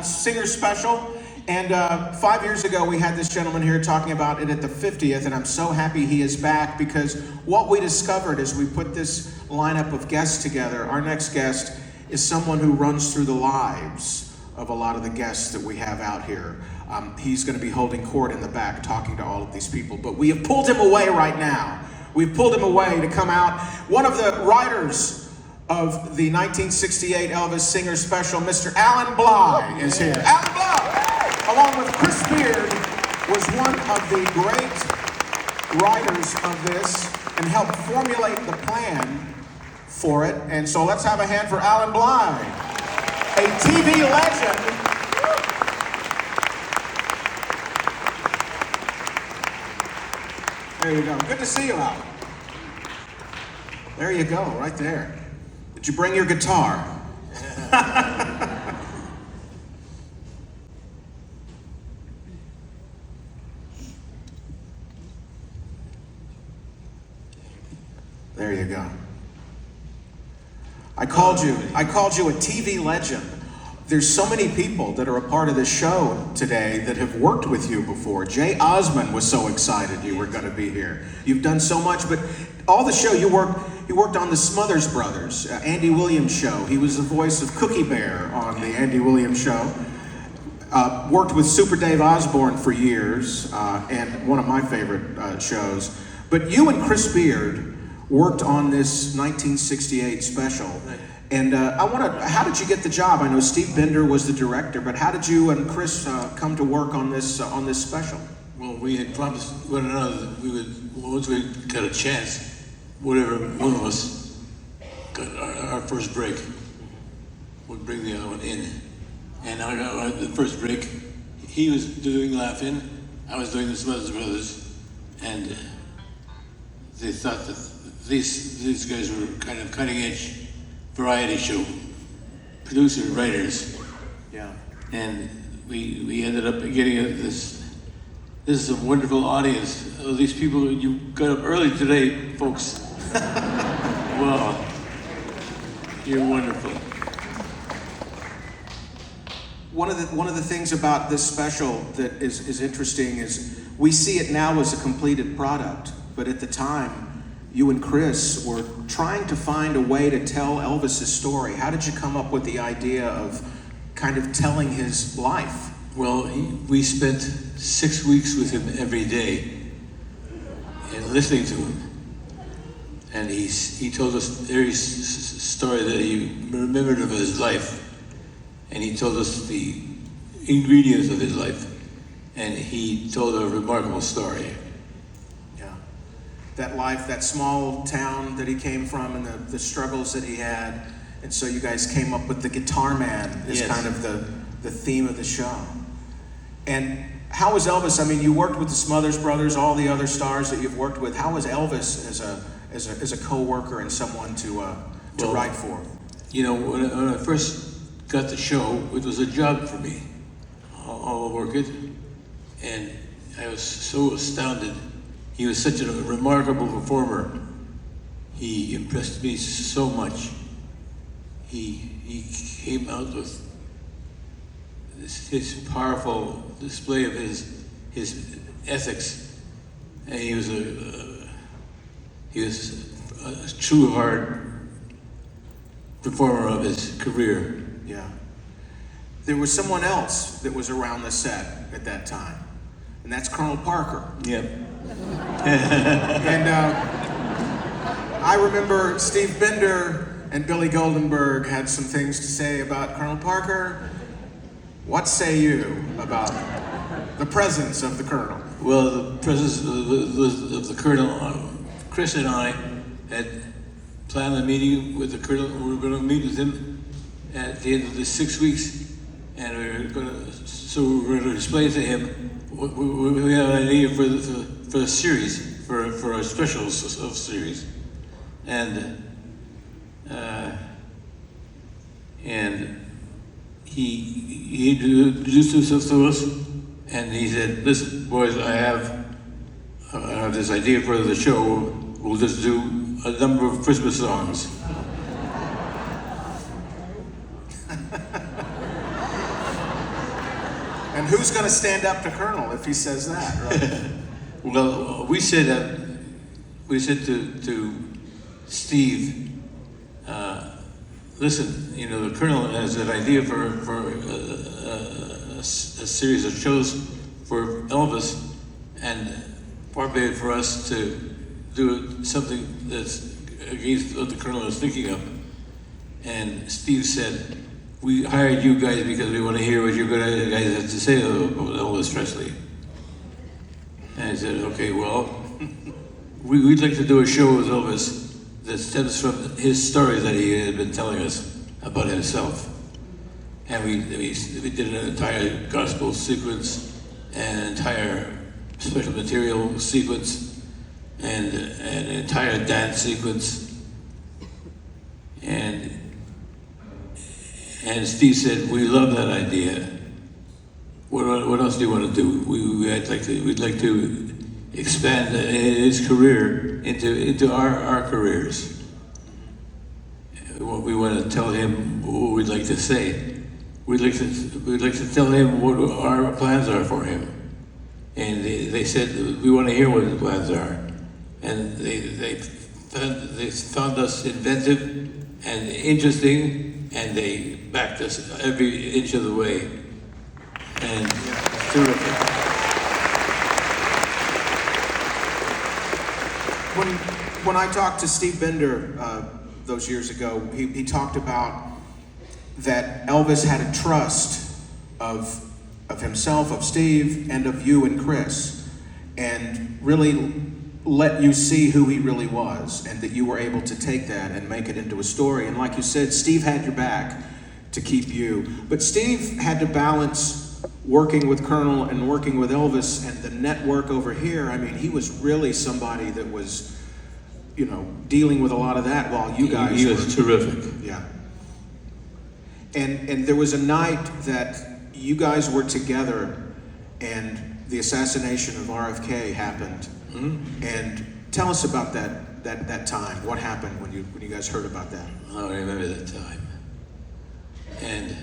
Singer special. And 5 years ago, we had this gentleman here talking about it at the 50th, and I'm so happy he is back because what we discovered as we put this lineup of guests together, our next guest is someone who runs through the lives of a lot of the guests that we have out here. He's going to be holding court in the back, talking to all of these people, but we have pulled him away right now. We've pulled him away to come out. One of the writers of the 1968 Elvis Singer special, Mr. Allan Blye, is here. Allan Blye, along with Chris Beard, was one of the great writers of this and helped formulate the plan for it. And so let's have a hand for Allan Blye, a TV legend. There you go. Good to see you, Allan. There you go, right there. Did you bring your guitar? There you go. I called you a TV legend. There's so many people that are a part of this show today that have worked with you before. Jay Osmond was so excited you were going to be here. You've done so much, but all the show you worked on the Smothers Brothers, Andy Williams show. He was the voice of Cookie Bear on the Andy Williams show. Worked with Super Dave Osborne for years, and one of my favorite shows. But you and Chris Beard worked on this 1968 special. And how did you get the job? I know Steve Bender was the director, but how did you and Chris come to work on this special? Well, we had promised one another that we would, once we got a chance, whatever one of us got our first break, would bring the other one in. And I got the first break. He was doing Laugh-In, I was doing the Smothers Brothers, and they thought that these guys were kind of cutting edge variety show producers, writers. Yeah. And we ended up getting this is a wonderful audience. Oh, these people, you got up early today, folks. Wow. You're wonderful. One of the things about this special that is interesting is we see it now as a completed product, but at the time, you and Chris were trying to find a way to tell Elvis's story. How did you come up with the idea of kind of telling his life? Well, we spent 6 weeks with him every day and listening to him. And he told us every story that he remembered of his life. And he told us the ingredients of his life. And he told a remarkable story. That life, that small town that he came from and the struggles that he had. And so you guys came up with the Guitar Man as kind of the theme of the show. And how was Elvis? I mean, you worked with the Smothers Brothers, all the other stars that you've worked with. How was Elvis as a co-worker and someone to write for? You know, when I first got the show, it was a job for me. I'll work it. And I was so astounded. He was such a remarkable performer. He impressed me so much. He came out with his powerful display of his ethics, and he was a true hard performer of his career. Yeah. There was someone else that was around the set at that time, and that's Colonel Parker. Yep. And I remember Steve Bender and Billy Goldenberg had some things to say about Colonel Parker. What say you about the presence of the Colonel? Well, the presence of the Colonel, Chris and I had planned a meeting with the Colonel. We were going to meet with him at the end of the 6 weeks, and we were going to explain to him we have an idea for the series, for a special series, and he introduced himself to us, and he said, "Listen, boys, I have this idea for the show. We'll just do a number of Christmas songs." And who's going to stand up to Colonel if he says that, right? Well, we said to Steve, listen, you know, the Colonel has an idea for a series of shows for Elvis, and far be it for us to do something that's against what the Colonel is thinking of. And Steve said, we hired you guys because we want to hear what you guys have to say about Elvis Presley. And I said, okay, well, we'd like to do a show with Elvis that stems from his stories that he had been telling us about himself. And we did an entire gospel sequence, and an entire special material sequence, and an entire dance sequence. And Steve said, we love that idea. What else do you want to do? We'd like to expand his career into our careers. We want to tell him what we'd like to say. We'd like to tell him what our plans are for him. And they said, we want to hear what his plans are. And they found us inventive and interesting, and they backed us every inch of the way. And it's terrific. When I talked to Steve Bender those years ago, he talked about that Elvis had a trust of himself, of Steve, and of you and Chris, and really let you see who he really was, and that you were able to take that and make it into a story. And like you said, Steve had your back to keep you. But Steve had to balance working with Colonel and working with Elvis and the network over here. I mean, he was really somebody that was, you know, dealing with a lot of that while you guys He was terrific. Yeah. And there was a night that you guys were together and the assassination of RFK happened. Mm-hmm. And tell us about that time. What happened when you guys heard about that? I remember that time. And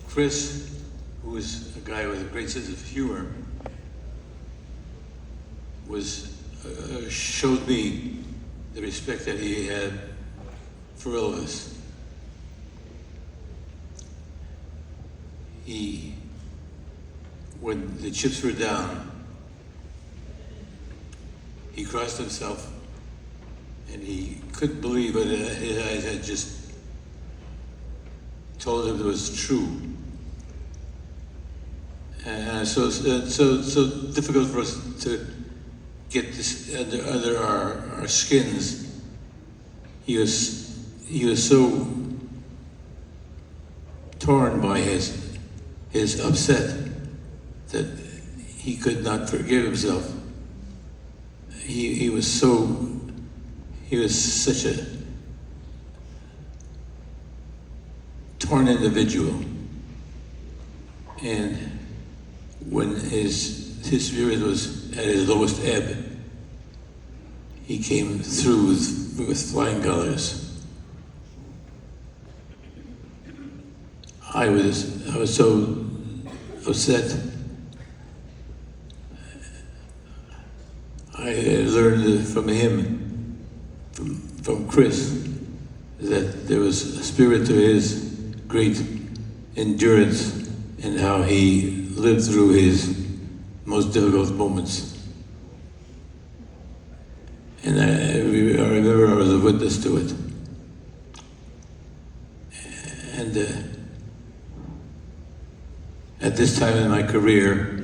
Chris, who was a guy with a great sense of humor, showed me the respect that he had for Elvis. When the chips were down, he crossed himself, and he couldn't believe what his eyes had just told him it was true. And so difficult for us to get this under our skins. He was so torn by his upset that he could not forgive himself. He was such a torn individual. And when his spirit was at his lowest ebb, he came through with flying colors. I was so upset. I learned from him, from Chris, that there was a spirit to his great endurance and how he lived through his most difficult moments. And I remember I was a witness to it. And at this time in my career,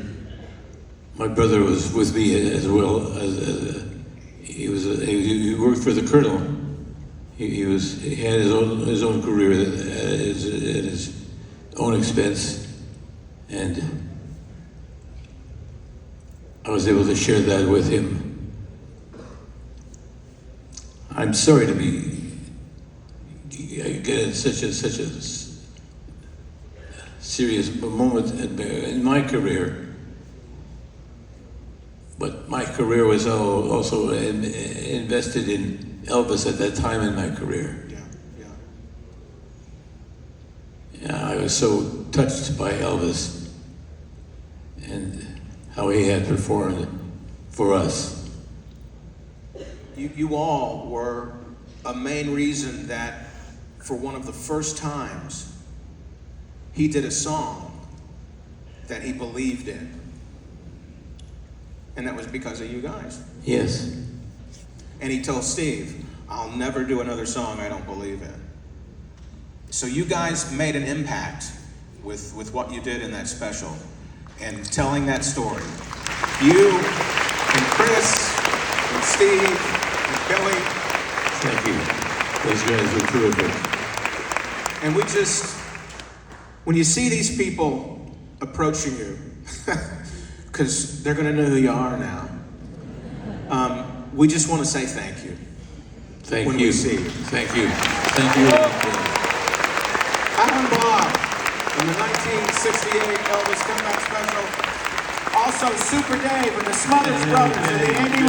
my brother was with me as well. He worked for the Colonel. He had his own career at his own expense, and I was able to share that with him. I'm sorry to get in such a serious moment in my career. But my career was also invested in Elvis at that time in my career. Yeah. Yeah, I was so touched by Elvis and how he had performed for us. You all were a main reason that for one of the first times he did a song that he believed in. And that was because of you guys. Yes. And he told Steve, I'll never do another song I don't believe in. So you guys made an impact with what you did in that special and telling that story. You and Chris and Steve and Billy. Thank you. Those guys were terrific. And we just, when you see these people approaching you, because they're going to know who you are now, we just want to say thank you. Thank when you. we see you. Thank you. Thank you. Allan Blye in the 1968 Elvis Comeback Special. Also Super Dave and the Smothers Brothers and the Andy